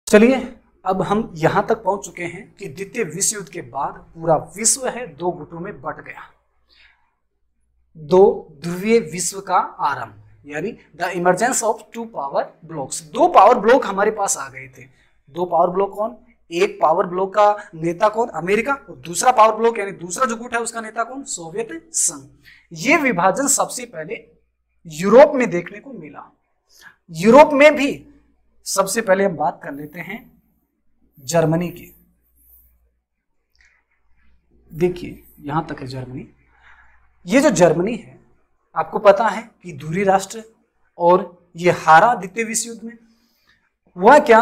चलिए अब हम यहां तक पहुंच चुके हैं कि द्वितीय विश्व युद्ध के बाद पूरा विश्व है दो गुटों में बंट गया। दो ध्रुवीय विश्व का आरंभ, यानी the emergence of two power blocks. दो पावर ब्लॉक हमारे पास आ गए थे। दो पावर ब्लॉक कौन? एक पावर ब्लॉक का नेता कौन? अमेरिका। और दूसरा पावर ब्लॉक यानी दूसरा जो गुट है उसका नेता कौन? सोवियत संघ। ये विभाजन सबसे पहले यूरोप में देखने को मिला। यूरोप में भी सबसे पहले हम बात कर लेते हैं जर्मनी की। देखिए यहां तक है जर्मनी। ये जो जर्मनी है आपको पता है कि दूरी राष्ट्र और ये हारा द्वितीय विश्व युद्ध में। हुआ क्या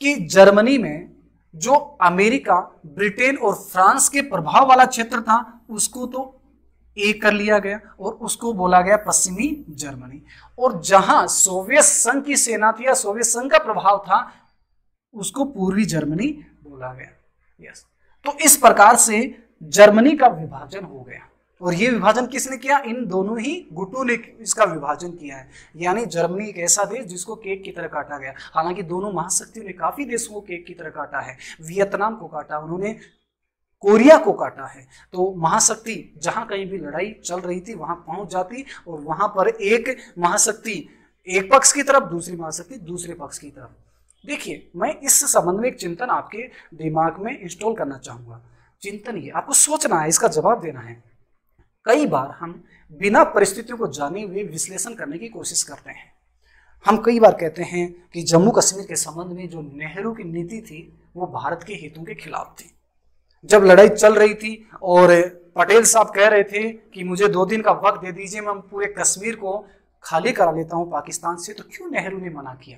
कि जर्मनी में जो अमेरिका, ब्रिटेन और फ्रांस के प्रभाव वाला क्षेत्र था उसको तो एक कर लिया गया और उसको बोला गया पश्चिमी जर्मनी। और जहां सोवियत संघ की सेना थी या सोवियत संघ का प्रभाव था उसको पूर्वी जर्मनी बोला गया। यस, तो इस प्रकार से जर्मनी का विभाजन हो गया। और ये विभाजन किसने किया? इन दोनों ही गुटों ने इसका विभाजन किया है। यानी जर्मनी एक ऐसा देश जिसको केक की तरह काटा गया। हालांकि दोनों महाशक्तियों ने काफी देशों को केक की तरह काटा है। वियतनाम को काटा, उन्होंने कोरिया को काटा है। तो महाशक्ति जहां कहीं भी लड़ाई चल रही थी वहां पहुंच जाती और वहां पर एक महाशक्ति एक पक्ष की तरफ, दूसरी महाशक्ति दूसरे पक्ष की तरफ। देखिए मैं इस संबंध में एक चिंतन आपके दिमाग में इंस्टॉल करना चाहूंगा। चिंतन ये आपको सोचना है, इसका जवाब देना है। कई बार हम बिना परिस्थितियों को जाने हुए विश्लेषण करने की कोशिश करते हैं। हम कई बार कहते हैं कि जम्मू कश्मीर के संबंध में जो नेहरू की नीति थी वो भारत के हितों के खिलाफ थी। जब लड़ाई चल रही थी और पटेल साहब कह रहे थे कि मुझे 2 दिन का वक्त दे दीजिए, मैं पूरे कश्मीर को खाली करा लेता हूं पाकिस्तान से, तो क्यों नेहरू ने मना किया?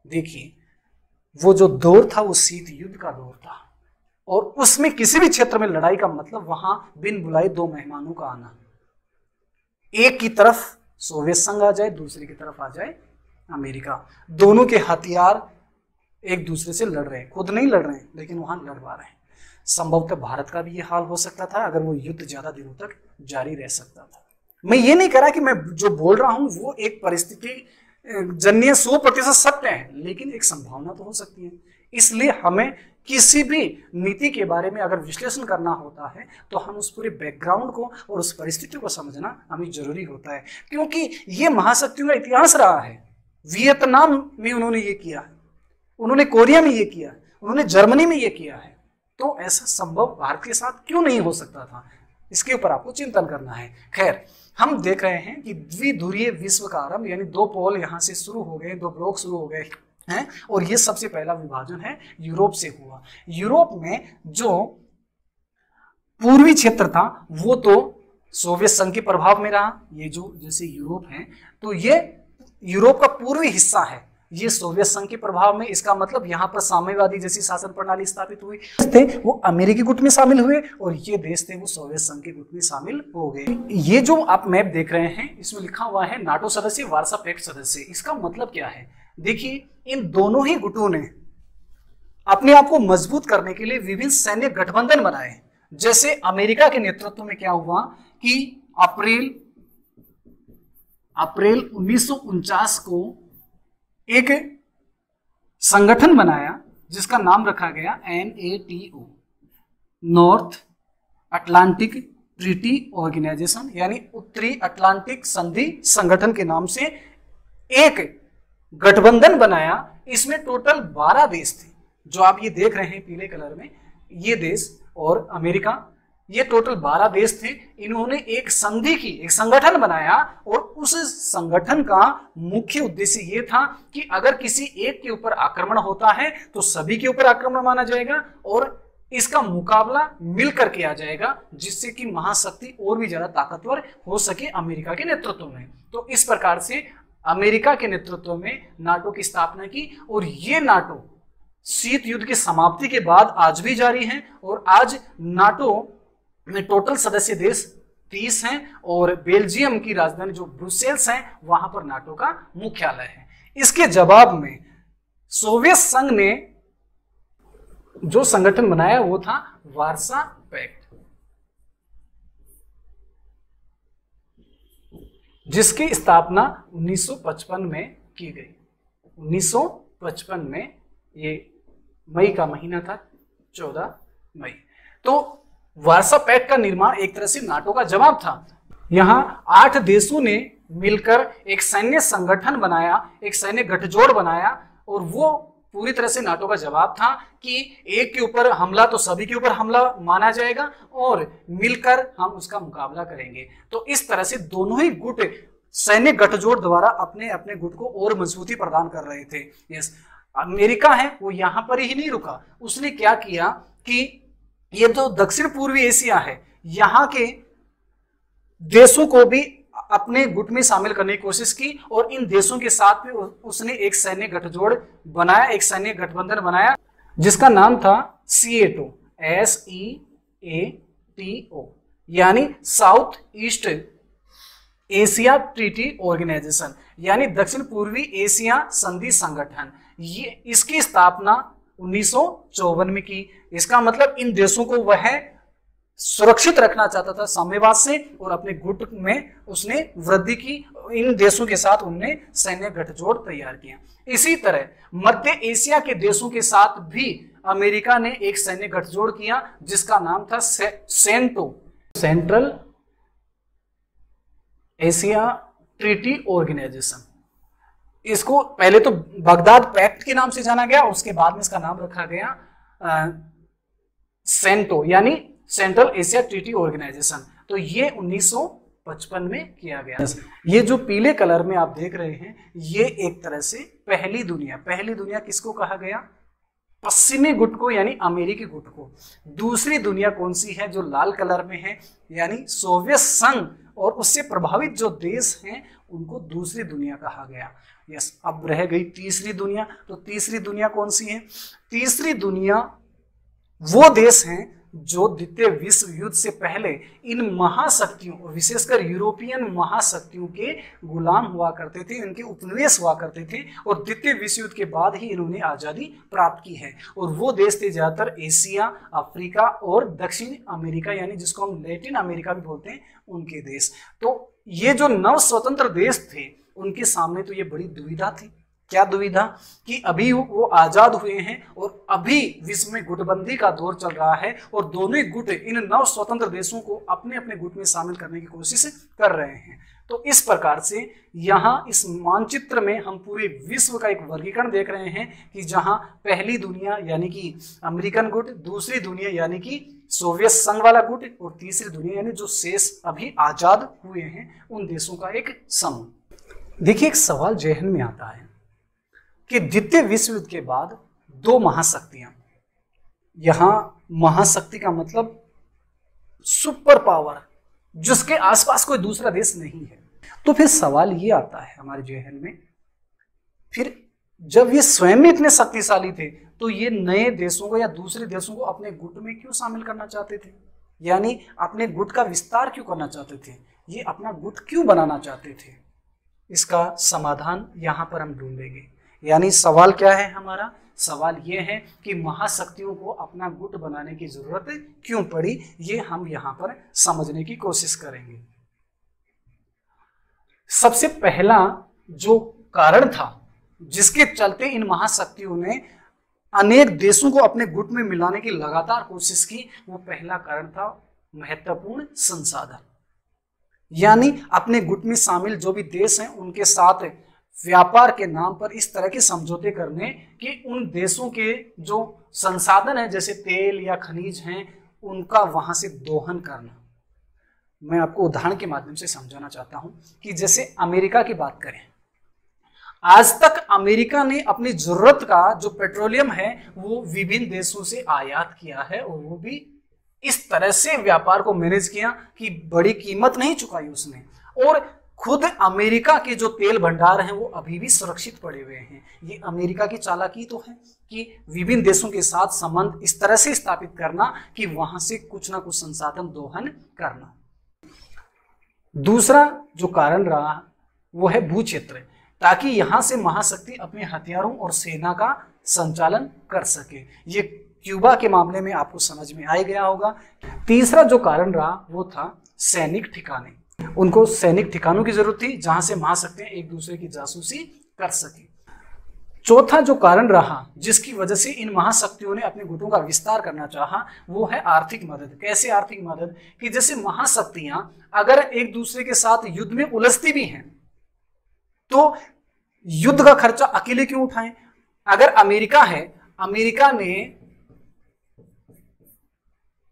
देखिए वो जो दौर था वो शीत युद्ध का दौर था और उसमें किसी भी क्षेत्र में लड़ाई का मतलब वहां बिन बुलाए 2 मेहमानों का आना। एक की तरफ सोवियत संघ आ जाए, दूसरी की तरफ आ जाए अमेरिका। दोनों के हथियार एक दूसरे से लड़ रहे हैं, खुद नहीं लड़ रहे हैं लेकिन वहां लड़वा रहे हैं। संभवतः भारत का भी ये हाल हो सकता था अगर वो युद्ध ज्यादा दिनों तक जारी रह सकता था। मैं ये नहीं कह रहा कि मैं जो बोल रहा हूं वो एक परिस्थिति जन्य 100% सत्य है, लेकिन एक संभावना तो हो सकती है। इसलिए हमें किसी भी नीति के बारे में अगर विश्लेषण करना होता है तो हम उस पूरे बैकग्राउंड को और उस परिस्थिति को समझना हमें जरूरी होता है, क्योंकि ये महाशक्तियों का इतिहास रहा है। वियतनाम में उन्होंने ये किया है, उन्होंने कोरिया में ये किया है, उन्होंने जर्मनी में ये किया है। तो ऐसा संभव भारत के साथ क्यों नहीं हो सकता था? इसके ऊपर आपको चिंतन करना है। खैर, हम देख रहे हैं कि द्विध्रुवीय विश्व का आरंभ, यानी 2 पोल यहां से शुरू हो गए, 2 ब्लॉक शुरू हो गए हैं और ये सबसे पहला विभाजन है यूरोप से हुआ। यूरोप में जो पूर्वी क्षेत्र था वो तो सोवियत संघ के प्रभाव में रहा। ये जो जैसे यूरोप है तो ये यूरोप का पूर्वी हिस्सा है, ये सोवियत संघ के प्रभाव में। इसका मतलब यहाँ पर साम्यवादी जैसी शासन प्रणाली स्थापित हुई थे वो अमेरिकी गुट में शामिल हुए और ये देश थे वो सोवियत संघ के गुट में शामिल हो गए। ये जो आप मैप देख रहे हैं इसमें लिखा हुआ है नाटो सदस्य, वार्सा पैक्ट सदस्य। इसका मतलब क्या है? देखिए इन दोनों ही गुटों ने अपने आप को मजबूत करने के लिए विभिन्न सैन्य गठबंधन बनाए। जैसे अमेरिका के नेतृत्व में क्या हुआ कि अप्रैल 1949 को एक संगठन बनाया जिसका नाम रखा गया NATO, North Atlantic Treaty Organization, यानी उत्तरी अटलांटिक संधि संगठन के नाम से एक गठबंधन बनाया। इसमें टोटल 12 देश थे, जो आप ये देख रहे हैं पीले कलर में, ये देश और अमेरिका, ये टोटल 12 देश थे। इन्होंने एक संधि की, एक संगठन बनाया और उस संगठन का मुख्य उद्देश्य ये था कि अगर किसी एक के ऊपर आक्रमण होता है तो सभी के ऊपर आक्रमण माना जाएगा और इसका मुकाबला मिलकर किया जाएगा, जिससे कि महाशक्ति और भी ज्यादा ताकतवर हो सके अमेरिका के नेतृत्व में। तो इस प्रकार से अमेरिका के नेतृत्व में नाटो की स्थापना की और ये नाटो शीत युद्ध की समाप्ति के बाद आज भी जारी है। और आज नाटो में टोटल सदस्य देश 30 हैं और बेल्जियम की राजधानी जो ब्रुसेल्स है वहां पर नाटो का मुख्यालय है। इसके जवाब में सोवियत संघ ने जो संगठन बनाया वो था वार्सा पैक्ट, जिसकी स्थापना 1955 में की गई। 1955 में ये मई का महीना था, 14 मई। तो वार्सा पैक्ट का निर्माण एक तरह से नाटो का जवाब था। यहाँ 8 देशों ने मिलकर एक सैन्य संगठन बनाया, एक सैन्य गठजोड़ बनाया, और वो पूरी तरह से नाटो का जवाब था कि एक के ऊपर हमला तो सभी के ऊपर हमला माना जाएगा और मिलकर हम उसका मुकाबला करेंगे। तो इस तरह से दोनों ही गुट सैन्य गठजोड़ द्वारा अपने अपने गुट को और मजबूती प्रदान कर रहे थे। यस, अमेरिका है वो यहां पर ही नहीं रुका, उसने क्या किया कि ये जो दक्षिण पूर्वी एशिया है यहाँ के देशों को भी अपने गुट में शामिल करने की कोशिश की, और इन देशों के साथ भी उसने एक सैन्य गठजोड़ बनाया, एक सैन्य गठबंधन बनाया जिसका नाम था SEATO, SEATO, यानी South East Asia Treaty Organization, यानी दक्षिण पूर्वी एशिया संधि संगठन। ये इसकी स्थापना 1954 में की। इसका मतलब इन देशों को वह सुरक्षित रखना चाहता था साम्यवाद से, और अपने गुट में उसने वृद्धि की। इन देशों के साथ उन्होंने सैन्य गठजोड़ तैयार किया। इसी तरह मध्य एशिया के देशों के साथ भी अमेरिका ने एक सैन्य गठजोड़ किया जिसका नाम था CENTO, Central Asia Treaty Organization. इसको पहले तो बगदाद पैक्ट के नाम से जाना गया, उसके बाद में इसका नाम रखा गया सेंटो, यानी सेंट्रल एशिया ट्रीटी ऑर्गेनाइजेशन। तो ये 1955 में किया गया। ये जो पीले कलर में आप देख रहे हैं ये एक तरह से पहली दुनिया किसको कहा गया? पश्चिमी गुट को, यानी अमेरिकी गुट को। दूसरी दुनिया कौन सी है? जो लाल कलर में है, यानी सोवियत संघ और उससे प्रभावित जो देश हैं उनको दूसरी दुनिया कहा गया। यस, अब रह गई तीसरी दुनिया। तो तीसरी दुनिया कौन सी है? तीसरी दुनिया वो देश हैं जो द्वितीय विश्व युद्ध से पहले इन महाशक्तियों, विशेषकर यूरोपियन महाशक्तियों के गुलाम हुआ करते थे, इनके उपनिवेश हुआ करते थे, और द्वितीय विश्व युद्ध के बाद ही इन्होंने आज़ादी प्राप्त की है। और वो देश थे ज़्यादातर एशिया, अफ्रीका और दक्षिण अमेरिका, यानी जिसको हम लैटिन अमेरिका भी बोलते हैं, उनके देश। तो ये जो नव स्वतंत्र देश थे उनके सामने तो ये बड़ी दुविधा थी। क्या दुविधा? कि अभी वो आजाद हुए हैं और अभी विश्व में गुटबंदी का दौर चल रहा है, और दोनों ही गुट इन नव स्वतंत्र देशों को अपने अपने गुट में शामिल करने की कोशिश कर रहे हैं। तो इस प्रकार से यहाँ इस मानचित्र में हम पूरे विश्व का एक वर्गीकरण देख रहे हैं कि जहाँ पहली दुनिया यानी कि अमेरिकन गुट, दूसरी दुनिया यानी कि सोवियत संघ वाला गुट, और तीसरी दुनिया यानी जो शेष अभी आजाद हुए हैं उन देशों का एक समूह। देखिए, एक सवाल जहन में आता है कि द्वितीय विश्व युद्ध के बाद दो महाशक्तियां, यहां महाशक्ति का मतलब सुपर पावर, जिसके आसपास कोई दूसरा देश नहीं है। तो फिर सवाल ये आता है हमारे जहन में, फिर जब ये स्वयं इतने शक्तिशाली थे तो ये नए देशों को या दूसरे देशों को अपने गुट में क्यों शामिल करना चाहते थे? यानी अपने गुट का विस्तार क्यों करना चाहते थे? ये अपना गुट क्यों बनाना चाहते थे? इसका समाधान यहां पर हम ढूंढेंगे। यानी सवाल क्या है हमारा? सवाल ये है कि महाशक्तियों को अपना गुट बनाने की जरूरत क्यों पड़ी, ये हम यहां पर समझने की कोशिश करेंगे। सबसे पहला जो कारण था जिसके चलते इन महाशक्तियों ने अनेक देशों को अपने गुट में मिलाने की लगातार कोशिश की, वो पहला कारण था महत्वपूर्ण संसाधन। यानी अपने गुट में शामिल जो भी देश हैं उनके साथ व्यापार के नाम पर इस तरह के समझौते करने कि उन देशों के जो संसाधन हैं जैसे तेल या खनिज हैं उनका वहां से दोहन करना। मैं आपको उदाहरण के माध्यम से समझाना चाहता हूं कि जैसे अमेरिका की बात करें, आज तक अमेरिका ने अपनी जरूरत का जो पेट्रोलियम है वो विभिन्न देशों से आयात किया है, और वो भी इस तरह से व्यापार को मैनेज किया कि बड़ी कीमत नहीं चुकाई उसने, और खुद अमेरिका के जो तेल भंडार हैं वो अभी भी सुरक्षित पड़े हुए हैं। ये अमेरिका की चालाकी तो है कि विभिन्न देशों के साथ संबंध इस तरह से स्थापित करना कि वहां से कुछ ना कुछ संसाधन दोहन करना। दूसरा जो कारण रहा वो है भू क्षेत्र, ताकि यहां से महाशक्ति अपने हथियारों और सेना का संचालन कर सके। ये क्यूबा के मामले में आपको समझ में आ गया होगा। तीसरा जो कारण रहा वो था सैनिक ठिकाने। उनको सैनिक ठिकानों की जरूरत थी जहां से महाशक्तियां एक दूसरे की जासूसी कर सके। चौथा जो कारण रहा जिसकी वजह से इन महाशक्तियों ने अपने गुटों का विस्तार करना चाहा, वो है आर्थिक मदद। कैसे आर्थिक मदद? कि जैसे महाशक्तियां अगर एक दूसरे के साथ युद्ध में उलझती भी हैं तो युद्ध का खर्चा अकेले क्यों उठाएं? अगर अमेरिका है, अमेरिका ने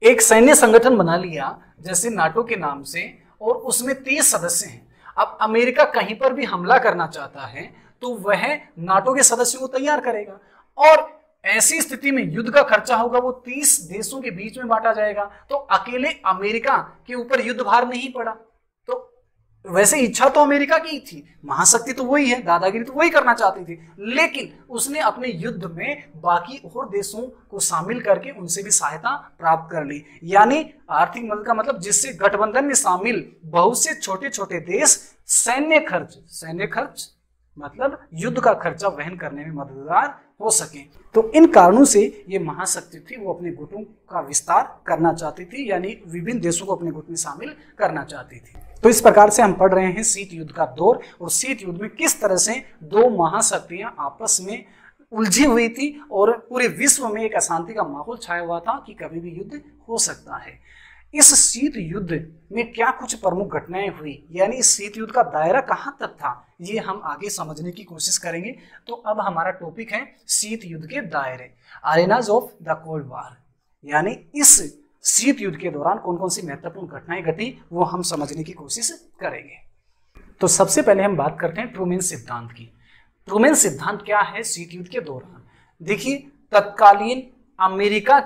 एक सैन्य संगठन बना लिया जैसे नाटो के नाम से, और उसमें 30 सदस्य हैं। अब अमेरिका कहीं पर भी हमला करना चाहता है तो वह नाटो के सदस्यों को तैयार करेगा, और ऐसी स्थिति में युद्ध का खर्चा होगा वो 30 देशों के बीच में बांटा जाएगा। तो अकेले अमेरिका के ऊपर युद्ध भार नहीं पड़ा। तो वैसे इच्छा तो अमेरिका की थी, महाशक्ति तो वही है, दादागिरी तो वही करना चाहती थी, लेकिन उसने अपने युद्ध में बाकी और देशों को शामिल करके उनसे भी सहायता प्राप्त कर ली। यानी आर्थिक मदद का मतलब जिससे गठबंधन में शामिल बहुत से छोटे छोटे देश सैन्य खर्च मतलब युद्ध का खर्चा वहन करने में मददगार हो सके। तो इन कारणों से ये महाशक्ति थी, वो अपने गुटों का विस्तार करना चाहती थी, यानी विभिन्न देशों को अपने गुट में शामिल करना चाहती थी। तो इस प्रकार से हम पढ़ रहे हैं शीत युद्ध का दौर, और शीत युद्ध में किस तरह से दो महाशक्तियां आपस में उलझी हुई थी और पूरे विश्व में एक अशांति का माहौल छाया हुआ था कि कभी भी युद्ध हो सकता है। इस शीत युद्ध में क्या कुछ प्रमुख घटनाएं हुई, यानी इस शीत युद्ध का दायरा कहां तक था, ये हम आगे समझने की कोशिश करेंगे। तो अब हमारा टॉपिक है शीत युद्ध के दायरे, अरेनाज ऑफ द कोल्ड वार, यानी इस शीत युद्ध के दौरान कौन कौन सी महत्वपूर्ण घटनाएं घटी वो हम समझने की कोशिश करेंगे। तो सबसे पहले हम बात करते हैं ट्रूमैन सिद्धांत की। ट्रूमैन सिद्धांत क्या है शीत युद्ध के दौरान? देखिए, तत्कालीन अमेरिका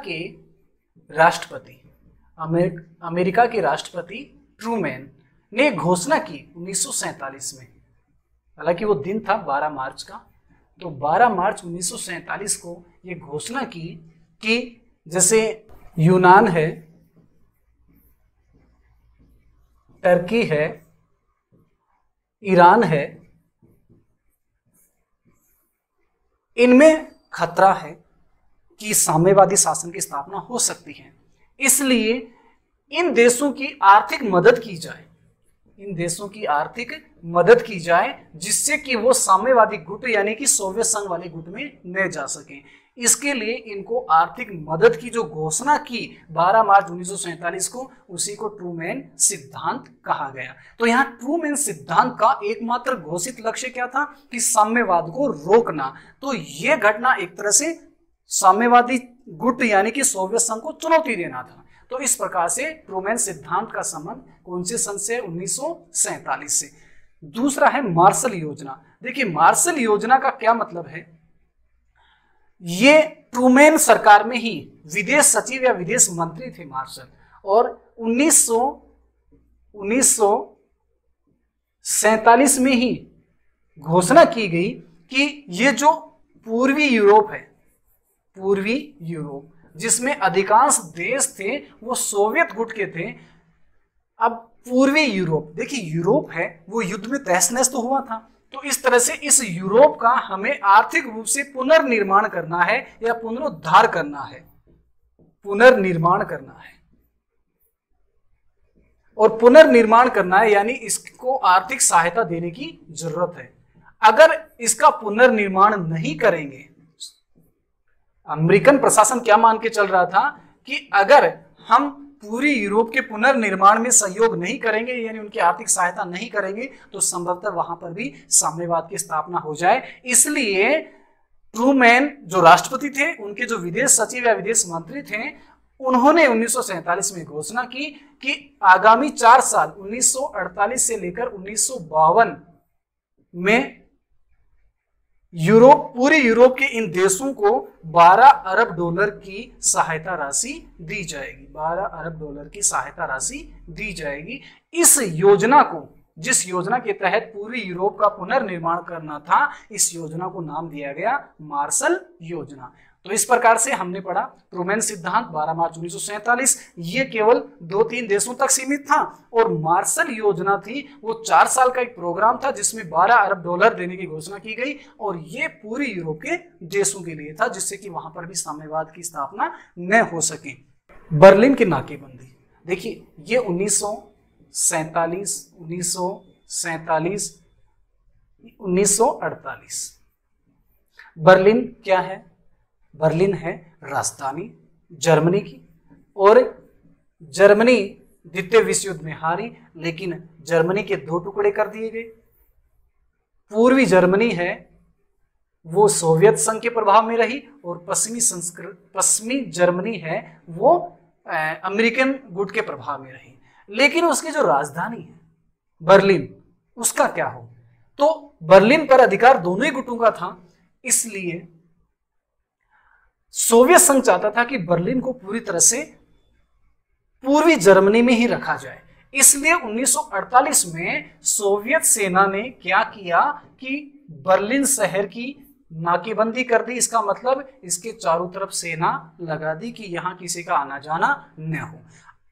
के राष्ट्रपति ट्रूमैन ने घोषणा की 1947 में, हालांकि वो दिन था 12 मार्च का, तो 12 मार्च 1947 को ये घोषणा की कि जैसे यूनान है, टर्की है, ईरान है, इनमें खतरा है कि साम्यवादी शासन की स्थापना हो सकती है, इसलिए इन देशों की आर्थिक मदद की जाए, जिससे कि वो साम्यवादी गुट यानी कि सोवियत संघ वाले गुट में न जा सके। इसके लिए इनको आर्थिक मदद की जो घोषणा की 12 मार्च 1947 को, उसी को ट्रूमैन सिद्धांत कहा गया। तो यहाँ ट्रूमैन सिद्धांत का एकमात्र घोषित लक्ष्य क्या था कि साम्यवाद को रोकना। तो ये घटना एक तरह से साम्यवादी गुट यानी कि सोवियत संघ को चुनौती देना था। तो इस प्रकार से ट्रूमैन सिद्धांत का संबंध कौन से सन से? 1947 से। दूसरा है मार्शल योजना। देखिए, मार्शल योजना का क्या मतलब है? ये ट्रूमैन सरकार में ही विदेश सचिव या विदेश मंत्री थे मार्शल, और 1947 में ही घोषणा की गई कि ये जो पूर्वी यूरोप जिसमें अधिकांश देश थे वो सोवियत गुट के थे। अब पूर्वी यूरोप, देखिए यूरोप है वो युद्ध में तहस नहस तो हुआ था, तो इस तरह से इस यूरोप का हमें आर्थिक रूप से पुनर्निर्माण करना है या पुनरुद्धार करना है, और पुनर्निर्माण करना है यानी इसको आर्थिक सहायता देने की जरूरत है। अगर इसका पुनर्निर्माण नहीं करेंगे, अमेरिकन प्रशासन क्या मान के चल रहा था कि अगर हम पूरी यूरोप के पुनर्निर्माण में सहयोग नहीं करेंगे यानी उनकी आर्थिक सहायता नहीं करेंगे तो संभवतः वहां पर भी साम्यवाद की स्थापना हो जाए। इसलिए ट्रूमैन जो राष्ट्रपति थे, उनके जो विदेश सचिव या विदेश मंत्री थे, उन्होंने 1947 में घोषणा की कि आगामी 4 साल 1948 से लेकर 1952 में पूरे यूरोप के इन देशों को 12 अरब डॉलर की सहायता राशि दी जाएगी। 12 अरब डॉलर की सहायता राशि दी जाएगी। इस योजना को, जिस योजना के तहत पूरे यूरोप का पुनर्निर्माण करना था, इस योजना को नाम दिया गया मार्शल योजना। तो इस प्रकार से हमने पढ़ा ट्रूमैन सिद्धांत 12 मार्च 1947, ये केवल 2-3 देशों तक सीमित था, और मार्शल योजना थी वो 4 साल का एक प्रोग्राम था जिसमें 12 अरब डॉलर देने की घोषणा की गई, और ये पूरी यूरोप के देशों के लिए था जिससे कि वहां पर भी साम्यवाद की स्थापना न हो सके। बर्लिन की नाकेबंदी, देखिए ये 1948, 1948 बर्लिन क्या है? बर्लिन है राजधानी जर्मनी की, और जर्मनी द्वितीय विश्व युद्ध में हारी, लेकिन जर्मनी के दो टुकड़े कर दिए गए। पूर्वी जर्मनी है वो सोवियत संघ के प्रभाव में रही, और पश्चिमी जर्मनी है वो अमेरिकन गुट के प्रभाव में रही। लेकिन उसकी जो राजधानी है बर्लिन, उसका क्या हो? तो बर्लिन पर अधिकार दोनों ही गुटों का था, इसलिए सोवियत संघ चाहता था कि बर्लिन को पूरी तरह से पूर्वी जर्मनी में ही रखा जाए। इसलिए 1948 में सोवियत सेना ने क्या किया कि बर्लिन शहर की नाकेबंदी कर दी। इसका मतलब इसके चारों तरफ सेना लगा दी कि यहां किसी का आना जाना न हो।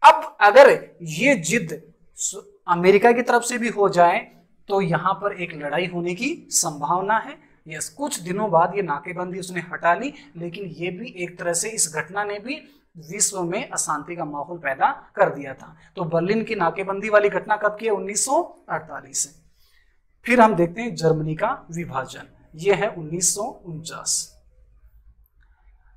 अब अगर ये जिद अमेरिका की तरफ से भी हो जाए तो यहां पर एक लड़ाई होने की संभावना है। यस, कुछ दिनों बाद ये नाकेबंदी उसने हटा ली, लेकिन ये भी एक तरह से इस घटना ने भी विश्व में अशांति का माहौल पैदा कर दिया था। तो बर्लिन की नाकेबंदी वाली घटना कब की है? 1948 से। फिर हम देखते हैं जर्मनी का विभाजन, यह है 1949।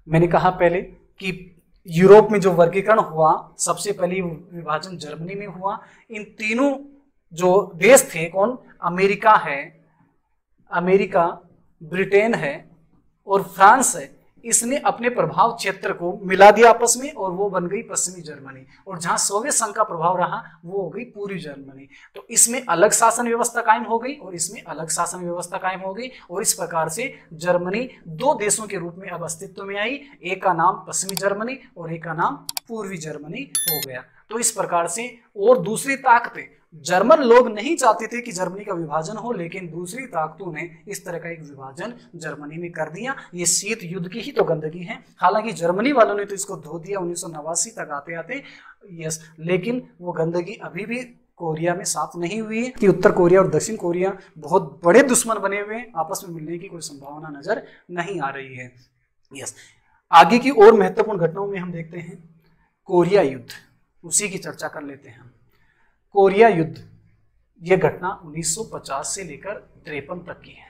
मैंने कहा पहले कि यूरोप में जो वर्गीकरण हुआ, सबसे पहले विभाजन जर्मनी में हुआ। इन तीनों जो देश थे, कौन? अमेरिका है, अमेरिका, ब्रिटेन है और फ्रांस है, इसने अपने प्रभाव क्षेत्र को मिला दिया आपस में और वो बन गई पश्चिमी जर्मनी। और जहां सोवियत संघ का प्रभाव रहा वो हो गई पूर्वी जर्मनी। तो इसमें अलग शासन व्यवस्था कायम हो गई और इसमें अलग शासन व्यवस्था कायम हो गई, और इस प्रकार से जर्मनी दो देशों के रूप में अब अस्तित्व में आई। एक का नाम पश्चिमी जर्मनी और एक का नाम पूर्वी जर्मनी हो गया। तो इस प्रकार से, और दूसरी ताकतें, जर्मन लोग नहीं चाहते थे कि जर्मनी का विभाजन हो, लेकिन दूसरी ताकतों ने इस तरह का एक विभाजन जर्मनी में कर दिया। ये शीत युद्ध की ही तो गंदगी है। हालांकि जर्मनी वालों ने तो इसको धो दिया 1989 तक आते आते, यस, लेकिन वो गंदगी अभी भी कोरिया में साफ नहीं हुई है कि उत्तर कोरिया और दक्षिण कोरिया बहुत बड़े दुश्मन बने हुए हैं, आपस में मिलने की कोई संभावना नजर नहीं आ रही है। यस, आगे की और महत्वपूर्ण घटनाओं में हम देखते हैं कोरिया युद्ध, उसी की चर्चा कर लेते हैं। कोरिया युद्ध, यह घटना 1950 से लेकर 53 तक की है।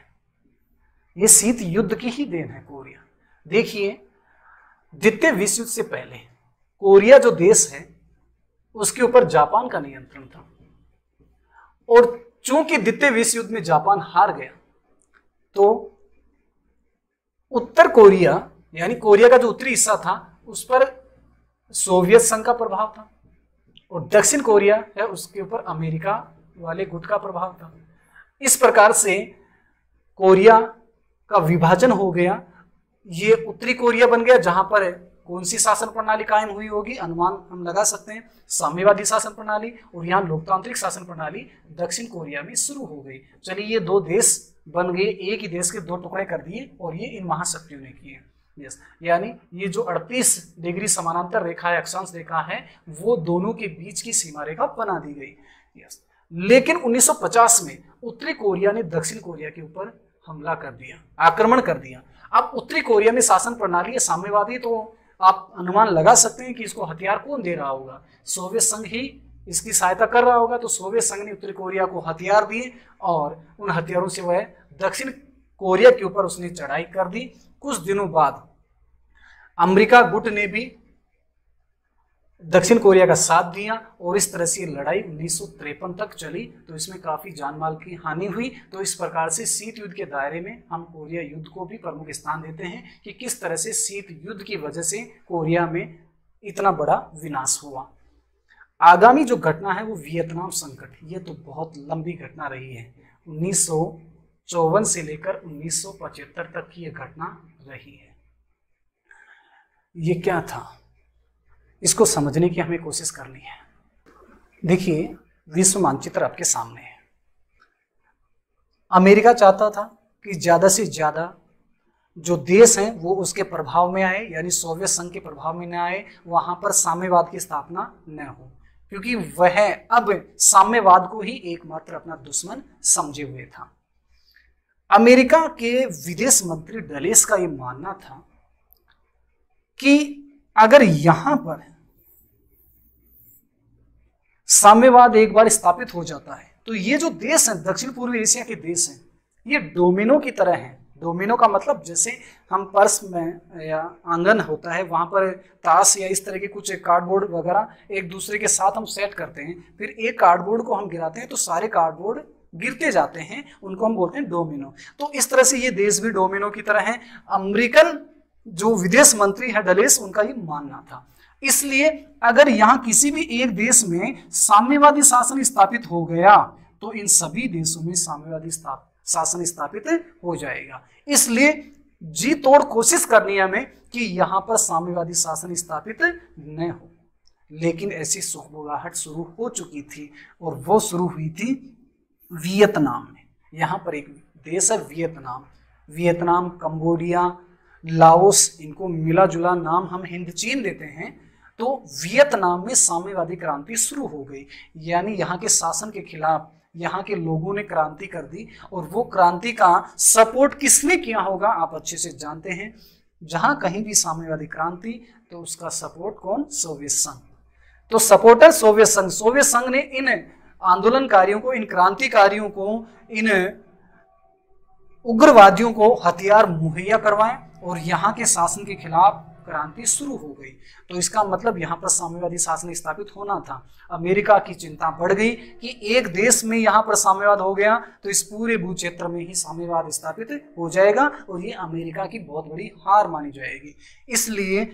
यह शीत युद्ध की ही देन है कोरिया। देखिए, द्वितीय विश्व युद्ध से पहले कोरिया जो देश है उसके ऊपर जापान का नियंत्रण था, और चूंकि द्वितीय विश्व युद्ध में जापान हार गया तो उत्तर कोरिया यानी कोरिया का जो उत्तरी हिस्सा था उस पर सोवियत संघ का प्रभाव था, और दक्षिण कोरिया है उसके ऊपर अमेरिका वाले गुट का प्रभाव था। इस प्रकार से कोरिया का विभाजन हो गया। ये उत्तरी कोरिया बन गया, जहां पर कौन सी शासन प्रणाली कायम हुई होगी? अनुमान हम लगा सकते हैं, साम्यवादी शासन प्रणाली, और यहाँ लोकतांत्रिक शासन प्रणाली दक्षिण कोरिया में शुरू हो गई। चलिए, ये दो देश बन गए, एक ही देश के दो टुकड़े कर दिए, और ये इन महाशक्तियों ने किए। यस, यानी ये जो 38 डिग्री समानांतर रेखा है, अक्षांश रेखा है, वो दोनों के बीच की सीमा रेखा बना दी गई। यस, लेकिन 1950 में उत्तरी कोरिया ने दक्षिण कोरिया के ऊपर हमला कर दिया, आक्रमण कर दिया। अब उत्तरी कोरिया में शासन प्रणाली है साम्यवादी, तो आप अनुमान लगा सकते हैं कि इसको हथियार कौन दे रहा होगा? सोवियत संघ ही इसकी सहायता कर रहा होगा। तो सोवियत संघ ने उत्तरी कोरिया को हथियार दिए, और उन हथियारों से वह दक्षिण कोरिया के ऊपर उसने चढ़ाई कर दी। कुछ दिनों बाद अमेरिका गुट ने भी दक्षिण कोरिया का साथ दिया, और इस तरह से लड़ाई 1953 तक चली। तो इसमें काफी जान माल की हानि हुई। तो इस प्रकार से शीत युद्ध के दायरे में हम कोरिया युद्ध को भी प्रमुख स्थान देते हैं कि किस तरह से शीत युद्ध की वजह से कोरिया में इतना बड़ा विनाश हुआ। आगामी जो घटना है वो वियतनाम संकट। ये तो बहुत लंबी घटना रही है, 1954 से लेकर 1975 तक की यह घटना रही है। ये क्या था, इसको समझने की हमें कोशिश करनी है। देखिए, विश्व मानचित्र आपके सामने है। अमेरिका चाहता था कि ज्यादा से ज्यादा जो देश हैं वो उसके प्रभाव में आए, यानी सोवियत संघ के प्रभाव में न आए, वहां पर साम्यवाद की स्थापना न हो, क्योंकि वह अब साम्यवाद को ही एकमात्र अपना दुश्मन समझे हुए था। अमेरिका के विदेश मंत्री डलेस का यह मानना था कि अगर यहां पर साम्यवाद एक बार स्थापित हो जाता है तो ये जो देश हैं, दक्षिण पूर्वी एशिया के देश हैं, ये डोमिनो की तरह हैं, डोमिनो का मतलब जैसे हम पर्स में या आंगन होता है वहां पर ताश या इस तरह के कुछ कार्डबोर्ड वगैरह एक दूसरे के साथ हम सेट करते हैं, फिर एक कार्डबोर्ड को हम गिराते हैं तो सारे कार्डबोर्ड गिरते जाते हैं, उनको हम बोलते हैं डोमिनो। तो इस तरह से ये देश भी डोमिनो की तरह है। अमेरिकन जो विदेश मंत्री है डलेस, उनका ये मानना था। इसलिए अगर यहाँ किसी भी एक देश में साम्यवादी शासन स्थापित हो गया तो इन सभी देशों में साम्यवादी शासन स्थापित हो जाएगा। इसलिए जी तोड़ कोशिश करनी है हमें कि यहाँ पर साम्यवादी शासन स्थापित न हो, लेकिन ऐसी सुखबुगाहट शुरू हो चुकी थी और वो शुरू हुई थी वियतनाम में। यहाँ पर एक देश है वियतनाम, वियतनाम, कंबोडिया, लाओस, इनको मिला जुला नाम हम हिंद चीन देते हैं। तो वियतनाम में साम्यवादी क्रांति शुरू हो गई, यानी यहाँ के शासन के खिलाफ यहाँ के लोगों ने क्रांति कर दी। और वो क्रांति का सपोर्ट किसने किया होगा आप अच्छे से जानते हैं। जहां कहीं भी साम्यवादी क्रांति तो उसका सपोर्ट कौन? सोवियत संघ। तो सपोर्टर सोवियत संघ। सोवियत संघ ने इन आंदोलनकारियों को, इन क्रांतिकारियों को, इन उग्रवादियों को हथियार मुहैया करवाए और यहाँ के शासन के खिलाफ क्रांति शुरू हो गई। तो इसका मतलब यहाँ पर साम्यवादी शासन स्थापित होना था। अमेरिका की चिंता बढ़ गई कि एक देश में यहाँ पर साम्यवाद हो गया तो इस पूरे भू क्षेत्र में ही साम्यवाद स्थापित हो जाएगा और ये अमेरिका की बहुत बड़ी हार मानी जाएगी। इसलिए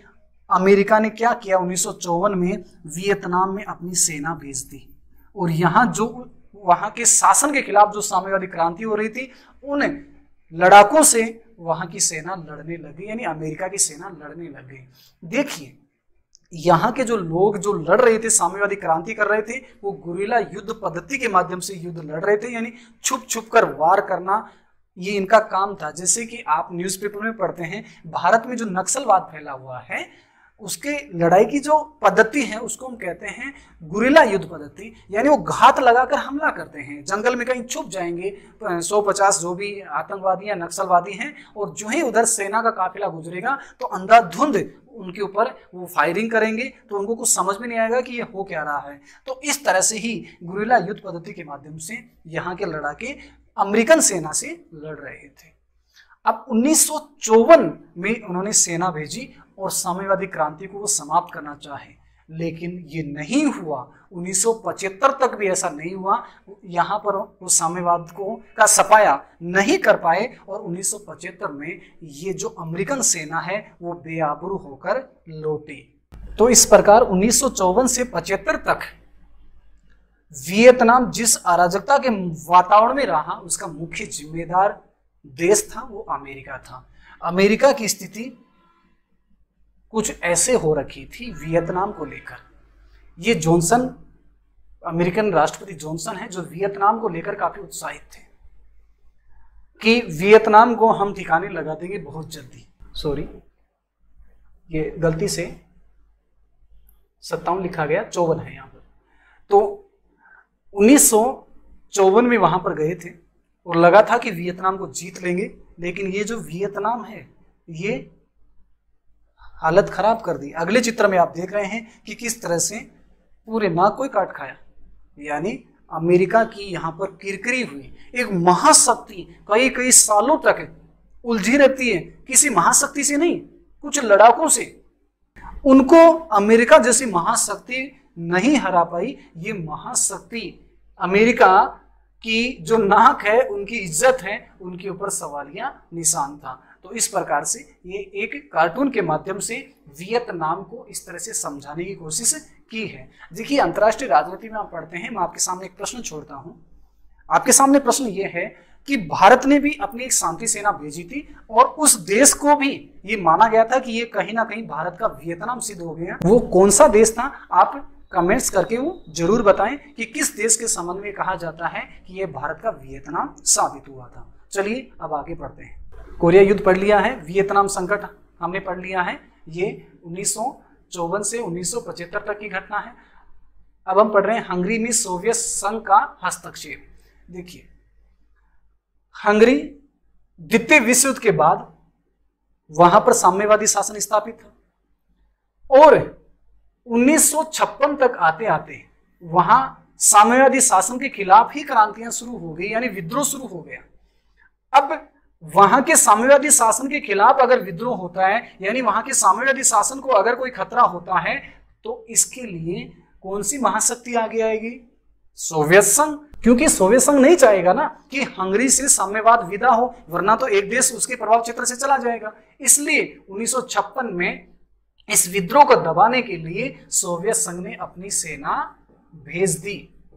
अमेरिका ने क्या किया, 1954 में वियतनाम में अपनी सेना भेज दी और यहाँ जो वहाँ के शासन के खिलाफ जो साम्यवादी क्रांति हो रही थी उन लड़ाकों से वहां की सेना लड़ने लगी, यानी अमेरिका की सेना लड़ने लग गई। देखिए यहाँ के जो लोग जो लड़ रहे थे, साम्यवादी क्रांति कर रहे थे, वो गुरिल्ला युद्ध पद्धति के माध्यम से युद्ध लड़ रहे थे, यानी छुप छुप कर वार करना, ये इनका काम था। जैसे कि आप न्यूज़पेपर में पढ़ते हैं भारत में जो नक्सलवाद फैला हुआ है उसके लड़ाई की जो पद्धति है उसको हम कहते हैं गुरिल्ला युद्ध पद्धति, यानी वो घात लगाकर हमला करते हैं, जंगल में कहीं छुप जाएंगे 150 जो भी आतंकवादी या नक्सलवादी हैं और जो ही उधर सेना का काफिला गुजरेगा तो अंधाधुंध उनके ऊपर वो फायरिंग करेंगे तो उनको कुछ समझ में नहीं आएगा कि ये हो क्या रहा है। तो इस तरह से ही गुरिल्ला युद्ध पद्धति के माध्यम से यहाँ के लड़ाके अमेरिकन सेना से लड़ रहे थे। अब 1954 में उन्होंने सेना भेजी और साम्यवादी क्रांति को वो समाप्त करना चाहे, लेकिन ये नहीं हुआ। 1975 तक भी ऐसा नहीं हुआ, यहाँ पर वो साम्यवाद को का सफाया नहीं कर पाए और 1975 में ये जो अमेरिकन सेना है वो बेआबरू होकर लौटी। तो इस प्रकार 1954 से 75 तक वियतनाम जिस अराजकता के वातावरण में रहा उसका मुख्य जिम्मेदार देश था वो अमेरिका था। अमेरिका की स्थिति कुछ ऐसे हो रखी थी वियतनाम को लेकर। ये जॉनसन, अमेरिकन राष्ट्रपति जॉनसन है जो वियतनाम को लेकर काफी उत्साहित थे कि वियतनाम को हम ठिकाने लगा देंगे बहुत जल्दी। सॉरी, ये गलती से 57 लिखा गया, 54 है यहाँ पर। तो 1954 में वहां पर गए थे और लगा था कि वियतनाम को जीत लेंगे, लेकिन ये जो वियतनाम है ये हालत खराब कर दी। अगले चित्र में आप देख रहे हैं कि किस तरह से पूरे नाक को काट खाया, यानी अमेरिका की यहाँ पर किरकिरी हुई। एक महाशक्ति कई कई सालों तक उलझी रहती है, किसी महाशक्ति से नहीं, कुछ लड़ाकों से। उनको अमेरिका जैसी महाशक्ति नहीं हरा पाई। ये महाशक्ति अमेरिका की जो नाक है, उनकी इज्जत है, उनके ऊपर सवालिया निशान था। तो इस प्रकार से ये एक कार्टून के माध्यम से वियतनाम को इस तरह से समझाने की कोशिश की है। देखिए अंतर्राष्ट्रीय राजनीति में आप पढ़ते हैं, मैं आपके सामने एक प्रश्न छोड़ता हूं। आपके सामने प्रश्न ये है कि भारत ने भी अपनी एक शांति सेना भेजी थी और उस देश को भी ये माना गया था कि ये कहीं ना कहीं भारत का वियतनाम सिद्ध हो गया। वो कौन सा देश था? आप कमेंट्स करके वो जरूर बताएं कि किस देश के संबंध में कहा जाता है कि ये भारत का वियतनाम साबित हुआ था। चलिए अब आगे बढ़ते हैं। कोरिया युद्ध पढ़ लिया है, वियतनाम संकट हमने पढ़ लिया है, ये 1954 से 1975 तक की घटना है। अब हम पढ़ रहे हैं हंगरी में सोवियत संघ का हस्तक्षेप। देखिए हंगरी द्वितीय विश्व युद्ध के बाद वहां पर साम्यवादी शासन स्थापित था और 1956 तक आते आते वहां साम्यवादी शासन के खिलाफ ही क्रांतियां शुरू हो गई, यानी विद्रोह शुरू हो गया। अब वहां के साम्यवादी शासन के खिलाफ अगर विद्रोह होता है, यानी वहां के साम्यवादी शासन को अगर कोई खतरा होता है, तो इसके लिए कौन सी महाशक्ति आगे आएगी? सोवियत संघ। क्योंकि सोवियत संघ नहीं चाहेगा ना कि हंगरी से साम्यवाद विदा हो, वरना तो एक देश उसके प्रभाव क्षेत्र से चला जाएगा। इसलिए 1956 में इस विद्रोह को दबाने के लिए सोवियत संघ ने अपनी सेना भेज दी।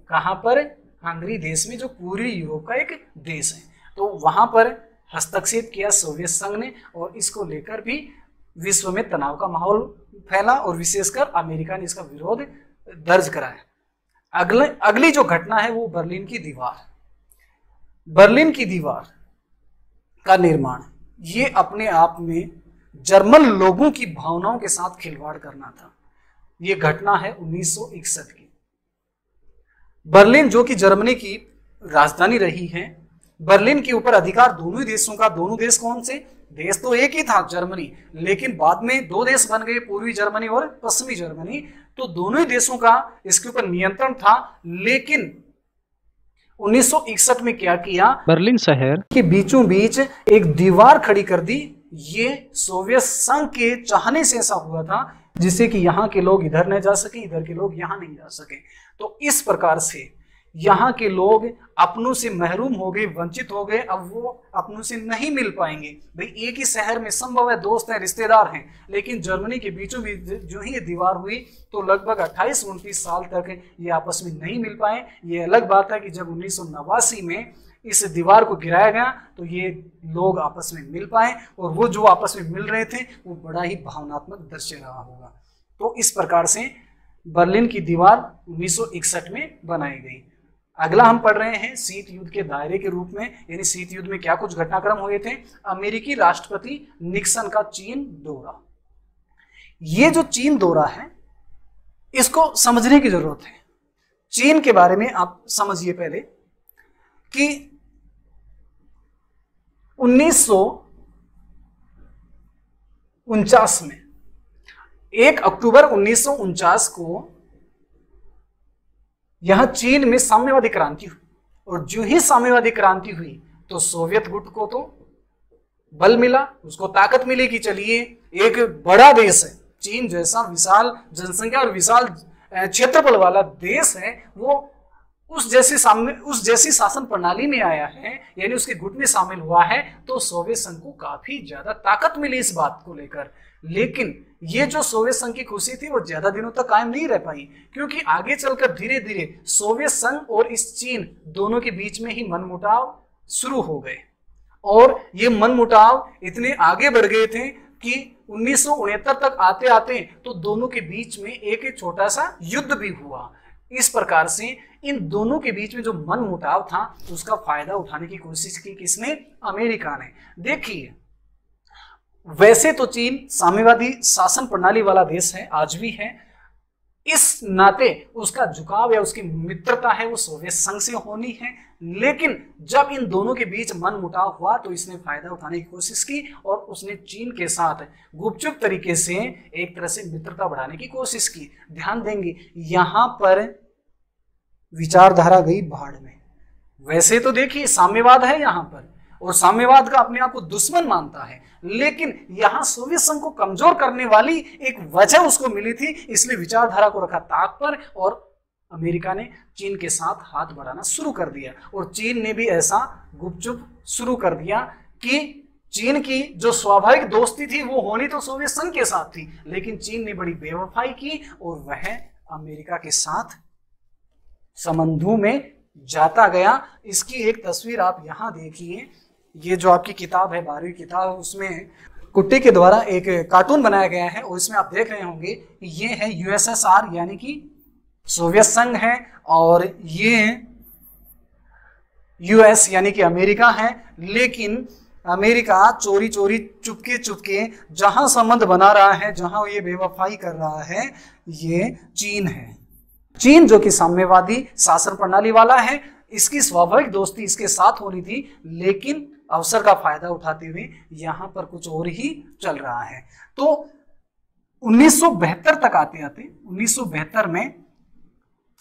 कहां पर? हंगरी देश में, जो पूरी यूरोप का एक देश है। तो वहां पर हस्तक्षेप किया सोवियत संघ ने, और इसको लेकर भी विश्व में तनाव का माहौल फैला, और विशेषकर अमेरिका ने इसका विरोध दर्ज कराया। अगली जो घटना है वो बर्लिन की दीवार। बर्लिन की दीवार का निर्माण, ये अपने आप में जर्मन लोगों की भावनाओं के साथ खिलवाड़ करना था। ये घटना है 1961 की। बर्लिन जो कि जर्मनी की राजधानी रही है, बर्लिन के ऊपर अधिकार दोनों ही देशों का। दोनों देश कौन से? देश तो एक ही था, जर्मनी, लेकिन बाद में दो देश बन गए, पूर्वी जर्मनी और पश्चिमी जर्मनी। तो दोनों ही देशों का इसके ऊपर नियंत्रण था। लेकिन 1961 में क्या किया? बर्लिन शहर के बीचों बीच एक दीवार खड़ी कर दी। ये सोवियत संघ के चाहने से ऐसा हुआ था, जिससे कि यहाँ के लोग इधर न जा सके, इधर के लोग यहाँ नहीं जा सके। तो इस प्रकार से यहाँ के लोग अपनों से महरूम हो गए, वंचित हो गए। अब वो अपनों से नहीं मिल पाएंगे। भाई एक ही शहर में संभव है, दोस्त हैं, रिश्तेदार हैं, लेकिन जर्मनी के बीचों बीच जो ही ये दीवार हुई तो लगभग 28-29 साल तक ये आपस में नहीं मिल पाए। ये अलग बात है कि जब 1989 में इस दीवार को गिराया गया तो ये लोग आपस में मिल पाए, और वो जो आपस में मिल रहे थे वो बड़ा ही भावनात्मक दृश्य रहा होगा। तो इस प्रकार से बर्लिन की दीवार 1961 में बनाई गई। अगला हम पढ़ रहे हैं शीत युद्ध के दायरे के रूप में, यानी शीत युद्ध में क्या कुछ घटनाक्रम हुए थे। अमेरिकी राष्ट्रपति निक्सन का चीन दौरा। ये जो चीन दौरा है, इसको समझने की जरूरत है। चीन के बारे में आप समझिए पहले कि 1949 में 1 अक्टूबर 1949 को यहां चीन में साम्यवादी क्रांति हुई, और जो ही साम्यवादी क्रांति हुई तो सोवियत गुट को तो बल मिला, उसको ताकत मिली कि चलिए एक बड़ा देश है, चीन जैसा विशाल जनसंख्या और विशाल क्षेत्रफल वाला देश है, वो उस जैसी शासन प्रणाली में आया है, यानी उसके गुट में शामिल हुआ है, तो सोवियत संघ को काफी ज्यादा ताकत मिली इस बात को लेकर। लेकिन ये जो सोवियत संघ की खुशी थी वो ज्यादा दिनों तक कायम नहीं रह पाई, क्योंकि आगे चलकर धीरे धीरे सोवियत संघ और इस चीन दोनों के बीच में ही मनमुटाव शुरू हो गए, और ये मनमुटाव इतने आगे बढ़ गए थे कि 1969 तक आते आते तो दोनों के बीच में एक छोटा सा युद्ध भी हुआ। इस प्रकार से इन दोनों के बीच में जो मनमुटाव था उसका फायदा उठाने की कोशिश की किसने? अमेरिका ने। देखिए, वैसे तो चीन साम्यवादी शासन प्रणाली वाला देश है, आज भी है, इस नाते उसका झुकाव या उसकी मित्रता है वो सोवियत संघ से होनी है। लेकिन जब इन दोनों के बीच मनमुटाव हुआ तो इसने फायदा उठाने की कोशिश की, और उसने चीन के साथ गुपचुप तरीके से एक तरह से मित्रता बढ़ाने की कोशिश की। ध्यान देंगे, यहां पर विचारधारा गई भाड़ में। वैसे तो देखिए साम्यवाद है यहाँ पर, और साम्यवाद का अपने आप को दुश्मन मानता है, लेकिन यहां सोवियत संघ को कमजोर करने वाली एक वजह उसको मिली थी, इसलिए विचारधारा को रखा ताक पर, और अमेरिका ने चीन के साथ हाथ बढ़ाना शुरू कर दिया। और चीन ने भी ऐसा गुपचुप शुरू कर दिया कि चीन की जो स्वाभाविक दोस्ती थी वो होनी तो सोवियत संघ के साथ थी, लेकिन चीन ने बड़ी बेवफाई की और वह अमेरिका के साथ संबंधों में जाता गया। इसकी एक तस्वीर आप यहां देखिए, ये जो आपकी किताब है 12वीं किताब, उसमें कुट्टी के द्वारा एक कार्टून बनाया गया है, और इसमें आप देख रहे होंगे कि ये है यूएसएसआर यानी कि सोवियत संघ है, और ये यूएस यानी कि अमेरिका है। लेकिन अमेरिका चोरी चोरी चुपके चुपके जहां संबंध बना रहा है, जहां ये बेवफाई कर रहा है, ये चीन है। चीन जो कि साम्यवादी शासन प्रणाली वाला है, इसकी स्वाभाविक दोस्ती इसके साथ होनी थी, लेकिन अवसर का फायदा उठाते हुए यहां पर कुछ और ही चल रहा है। तो 1972 तक आते आते 1972 में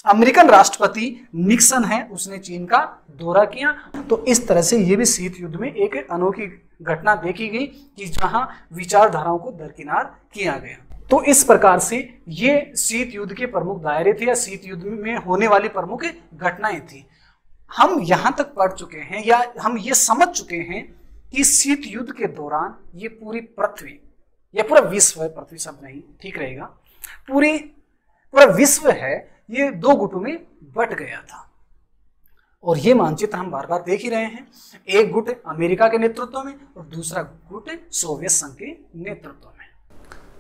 अमेरिकन राष्ट्रपति निक्सन है, उसने चीन का दौरा किया। तो इस तरह से ये भी शीत युद्ध में एक अनोखी घटना देखी गई कि जहां विचारधाराओं को दरकिनार किया गया। तो इस प्रकार से ये शीत युद्ध के प्रमुख दायरे थे या शीत युद्ध में होने वाली प्रमुख घटनाएं थी। हम यहां तक पढ़ चुके हैं या हम ये समझ चुके हैं कि शीत युद्ध के दौरान ये पूरी पृथ्वी या पूरा विश्व है, पृथ्वी शब्द नहीं ठीक रहेगा, पूरा विश्व है, ये दो गुटों में बट गया था। और ये मानचित्र हम बार बार देख ही रहे हैं, एक गुट अमेरिका के नेतृत्व में और दूसरा गुट सोवियत संघ के नेतृत्व में।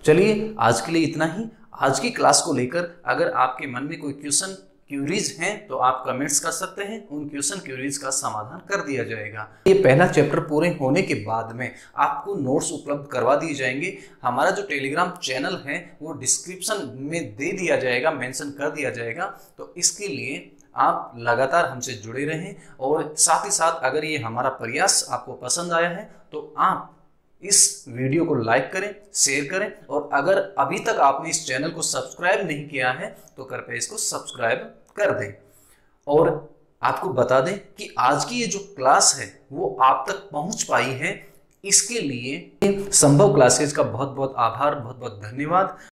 चलिए आज के लिए इतना ही। आज की क्लास को लेकर अगर आपके मन में कोई क्वेश्चन क्यूरीज हैं तो आप कमेंट्स कर सकते हैं, उन क्वेश्चन क्यूरीज का समाधान कर दिया जाएगा। ये पहला चैप्टर पूरे होने के बाद में आपको नोट्स उपलब्ध करवा दिए जाएंगे। हमारा जो टेलीग्राम चैनल है वो डिस्क्रिप्शन में दे दिया जाएगा, मेंशन कर दिया जाएगा। तो इसके लिए आप लगातार हमसे जुड़े रहें और साथ ही साथ अगर ये हमारा प्रयास आपको पसंद आया है तो आप इस वीडियो को लाइक करें, शेयर करें और अगर अभी तक आपने इस चैनल को सब्सक्राइब नहीं किया है तो कृपया इसको सब्सक्राइब कर दें। और आपको बता दें कि आज की ये जो क्लास है वो आप तक पहुंच पाई है, इसके लिए संभव क्लासेज का बहुत बहुत आभार, बहुत बहुत धन्यवाद।